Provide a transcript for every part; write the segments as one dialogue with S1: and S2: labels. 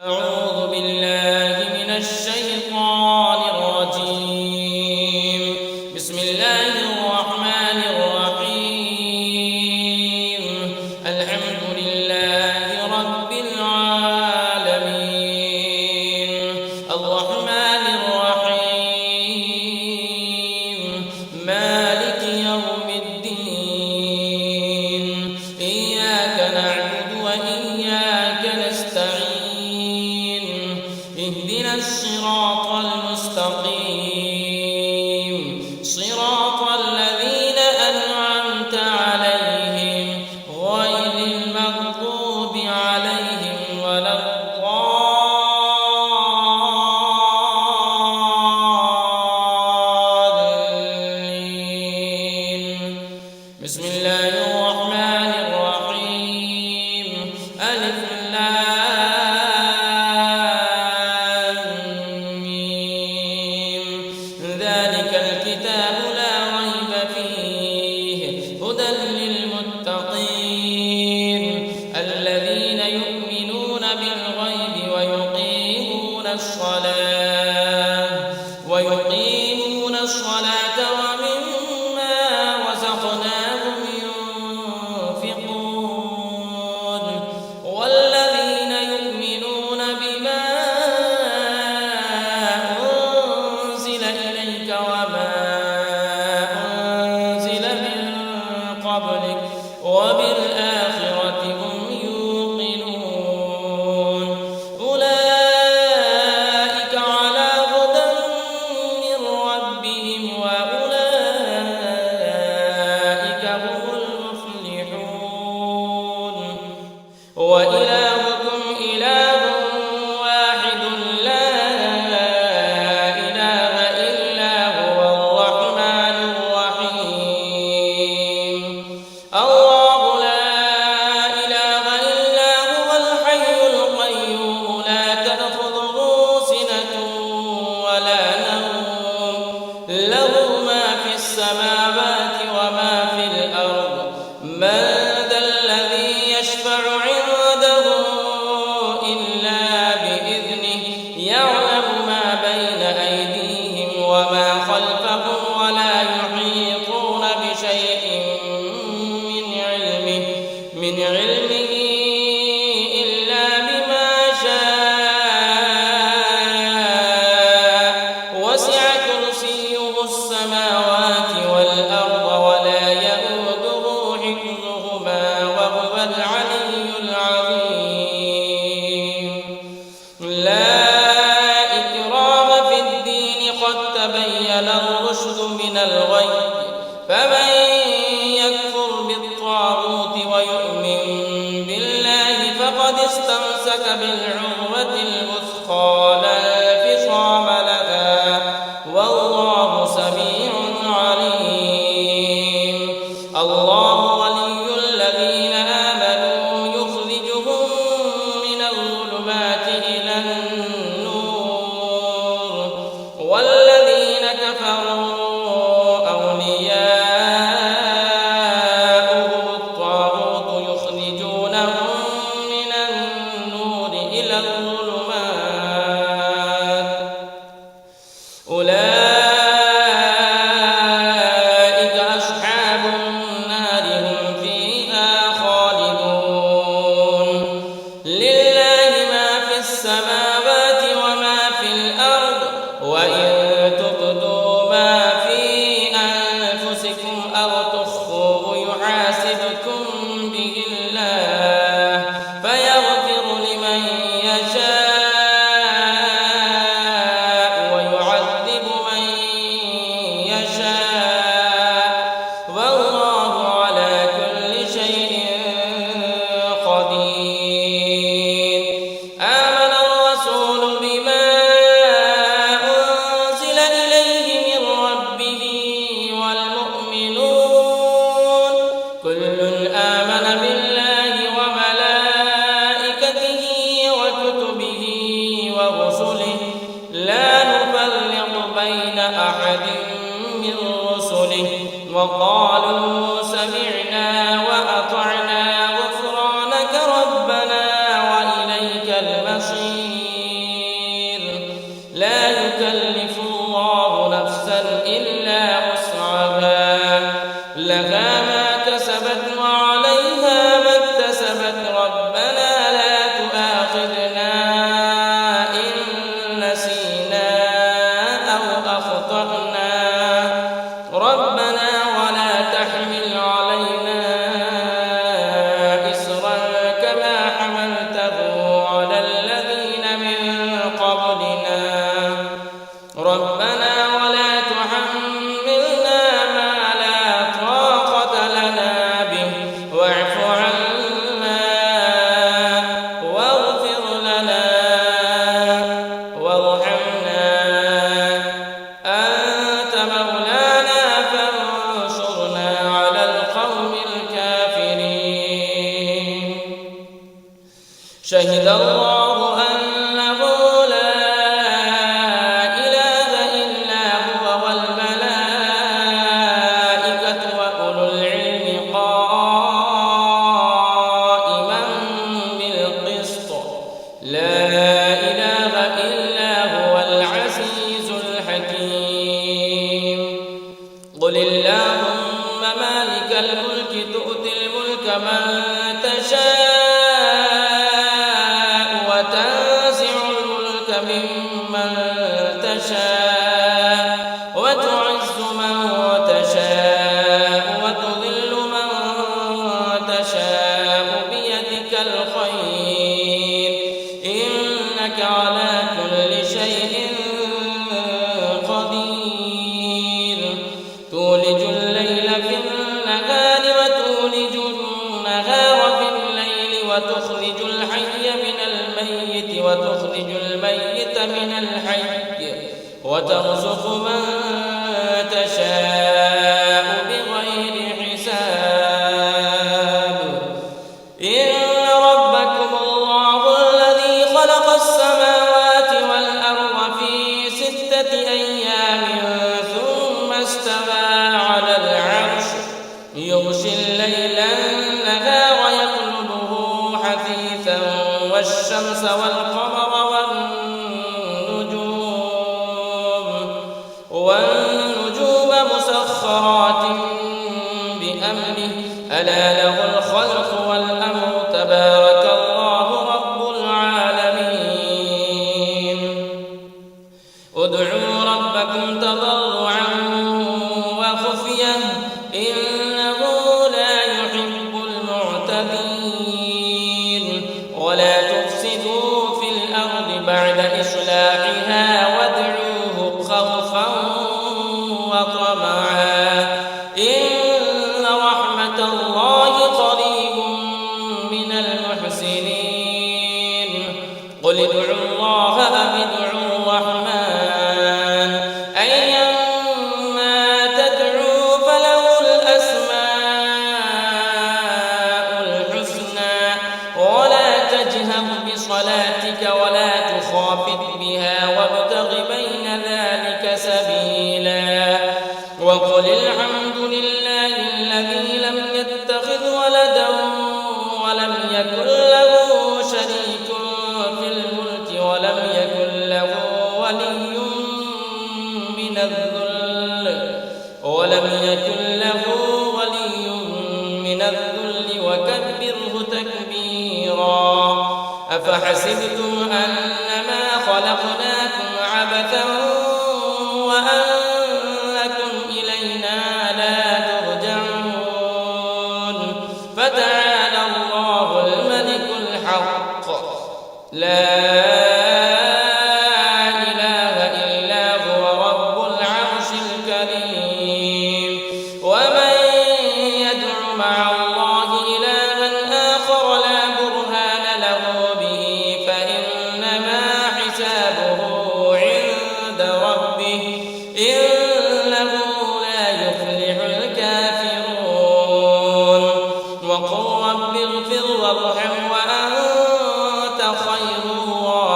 S1: أعوذ بالله من الشيطان الرجيم. بسم الله الرحمن الرحيم. الحمد لله رب العالمين الرحمن الرحيم مالك يوم الدين إياك نعبد وإياك نستعين اهدنا الصراط المستقيم صراط الذين أنعمت عليهم غير المغضوب عليهم ولا الضالين. بسم الله الرحمن الرحيم ألف ذلك الكتاب لا ريب فيه هدى للمتقين الذين يؤمنون بالغيب ويقيمون الصلاة ومما رزقناهم ينفقون والذين يؤمنون بما أنزل إليك وما أنزل من قبلك وبالآخرة هم يوقنون أولئك على هدى من ربهم وأولئك هم المفلحون. وإلهكم إله واحد لا إله إلا هو الرحمن الرحيم. الله لا إله إلا هو الحي القيوم لا تأخذه سنة ولا نوم له ما في السماوات وما في الأرض من ذا الذي يشفع عنده إلا بإذنه يعلم ما بين أيديهم وما خلفهم ولا يحيطون بشيء من علمه إلا بما شاء وسع كرسيه السماوات والأرض ولا يئوده حفظهما وهو العلي العظيم. لا إكراه في الدين قد تبين الرشد من الغي فمن يكفر بالطاغوت ويؤمن بالله فقد استمسك بالعروة الوثقى لا انفصام لها والله سميع عليم. الله ولي الذين آمنوا يخرجهم من الظلمات إلى النور والذين كفروا أولياؤهم الطاغوت يخرجونهم من النور إلى الظلمات أولئك أصحاب النار هم فيها خالدون. لله ما في السماوات وما في الأرض وإن تبدوا ما في أنفسكم أو تخفوه يحاسبكم به الله فيغفر لمن يشاء ويعذب من يشاء والله على كل شيء قدير. آمن الرسول بما أنزل إليه من ربه والمؤمنون كل آمن بالله وملائكته وكتبه ورسله لا نفرق بين أحد من رسله وقالوا سمعنا وأطعنا غفرانك ربنا وإليك المصير. بصير لا يكلف الله نفسا إلا وسعها لها ما كسبت وعليها ما اكتسبت ربنا لا تؤاخذنا إن نسينا أو أخطأنا ربنا ولا تحمل علينا إصرا كما حملته على الذين من قبلنا ربنا ولا تحملنا ما لا طاقة لنا به واعف عنا واغفر لنا وارحمنا أنت مولانا فانصرنا على القوم الكافرين شهد الله أنه لا إله إلا هو والملائكة وأولو العلم قائما بالقسط لا إله إلا هو العزيز الحكيم قل اللهم مالك الملك تؤتي الملك من تشاء وتنزع الملك ممن تشاء وتعز من تشاء وتذل من تشاء بيدك الخير إنك على كل شيء قدير تولج الليل في النهار وتولج النهار في الليل وتخرج الحي من الميت وتخرج الميت من الحي وترزق من تشاء بغير حساب إن ربكم الله الذي خلق السماوات والأرض في 6 أيام ثم استوى على العرش يغشي الليل النهار يطلبه حثيثا والشمس والقمر والنجوم مسخرات بأمره ألا له الخلق والأمر تبارك الله رب العالمين ادعوا ربكم تضرعا وخفية إنه لا يحب المعتدين ولا تفسدوا في الأرض بعد إصلاحها وادعوه خوفا وطمعا إن رحمة الله قريب من المحسنين قل ادعوا الله أم ادعوا الرحمن أيما تدعوا فله الأسماء الحسنى ولا تجهر بصلاتك ولا تخافت بها وابتغ بين ذلك سبيلا وقل الحمد لله الذي لم يتخذ ولدا ولم يكن له شريك في الملك ولم يكن له ولي من الذل وكبره تكبيرا أفحسبتم أنما خلقناكم عبثا وأنكم إلينا لا ترجعون فتعالى الله الملك الحق لا إله إلا هو رب العرش الكريم ومن يدع مع الله إلها آخر لا برهان له به فإنما حسابه عند ربه إنه لا يفلح الكافرون وقل رب اغفر وارحم وأنت خير الراحمين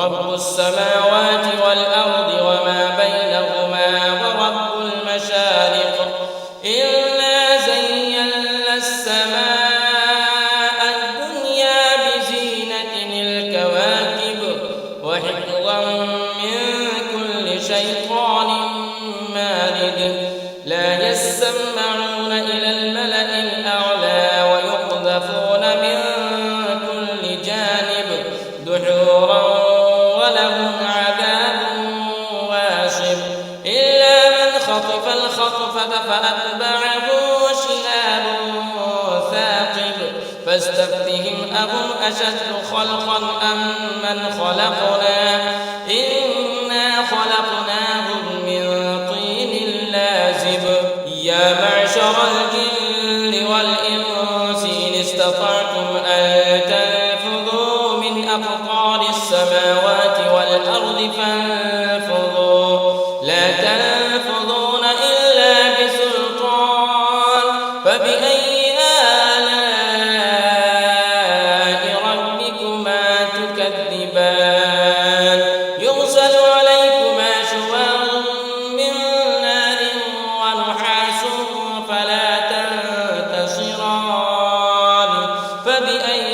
S1: رب السماوات والأرض وما بينهما ورب المشارق إنا زينا السماء الدنيا بزينة الكواكب وحفظا من كل شيطان مارد لا يسمعون إلى الملأ الأعلى ويقذفون من كل جانب دحورا ولهم عذاب واصب إلا من خطف الخطفة فأتبعه شهاب ثاقب فاستفتهم أهم أشد خلقا أم من خلقنا إنا خلقناهم من طين لازب يا معشر الجن والإنس إن استطعتم أن تنفذوا من أقطار السماوات والأرض فانفذوا لا تنفذون إلا بسلطان فبأي آلاء ربكما تكذبان يرسل عليكما شواظ من نار ونحاس فلا تنتصران فبأي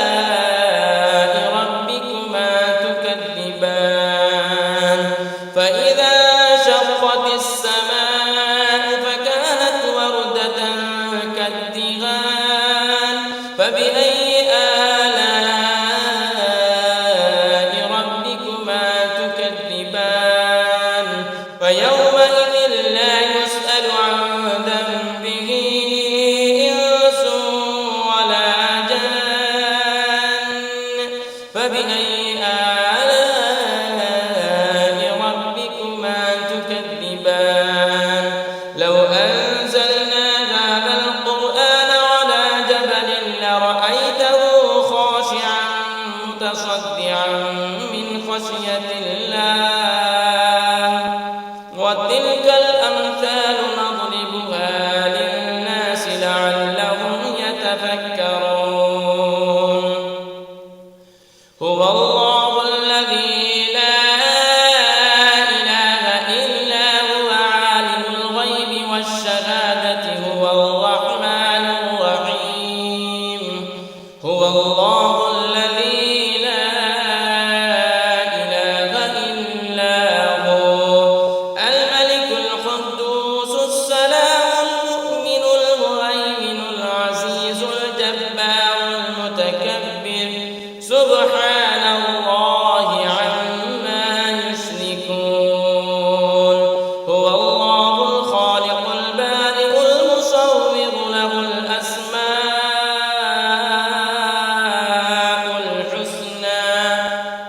S1: آلاء ربكما تكذبان فإذا شقت السماء فكانت وردة كالدهان فبأي آلاء ربكما تكذبان فيومئذ لا يسأل عن ذنبه إنس ولا جان فبأي آلاء ربكما تكذبان لو أنزلنا هذا القرآن على جبل لرأيته خاشعا متصدعا من خشية الله وتلك الأمثال نضربها للناس لعلهم يتفكرون هو الله الذي لا إله إلا هو عالم الغيب والشهادة هو الرحمن الرحيم هو الله الذي لا إله إلا هو الملك القدوس السلام المؤمن المهيمن العزيز الجبار المتكبر سبحان الله عما يشركون هو الله الخالق البارئ المصور له الأسماء الحسنى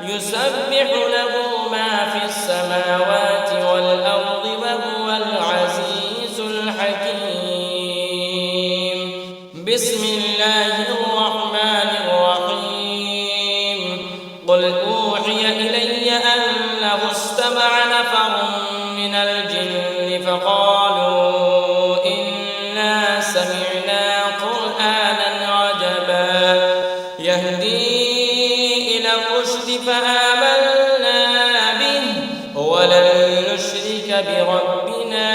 S1: يسبح له ما في السماوات والأرض وهو العزيز الحكيم بسم الله الرحمن الرحيم قل أوحي إلي أنه استمع نفر من الجن فقالوا إنا سمعنا قرآنا عجبا يهدي إلى الرشد فآمنا به ولن نشرك بربنا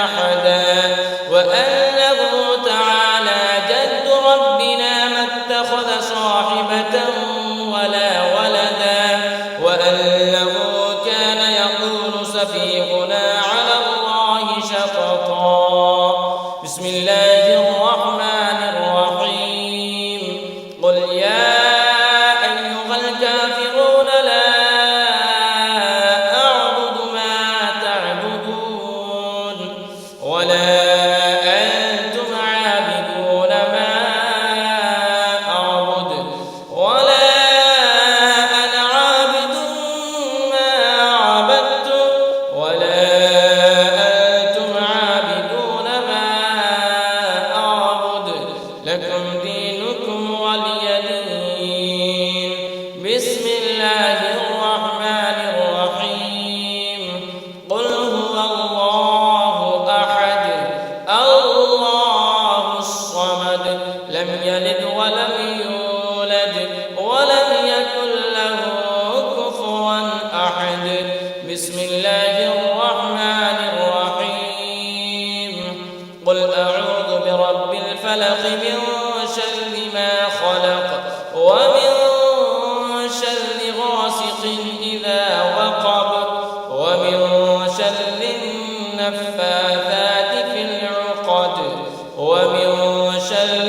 S1: أحدا وأنه تعالى جد ربنا ما اتخذ صاحبة ولا ولدا وأنه كان يقول سفيهنا على الله شططا بسم الله الرحمن الرحيم قل يا أيها الكافرون لا أعبد ما تعبدون ولا أنتم عابدون ما أعبد ولا أنا عابد ما عبدتم ولا أنتم عابدون ما أعبد لكم دينكم ولي دين بسم الله الرحمن الرحيم قل هو الله أحد الله الصمد لم يلد ولم يولد ولم يكن له ورب الفلق من شر ما خلق ومن شر غاسق إذا وقب ومن شر النفاثات في العقد ومن شر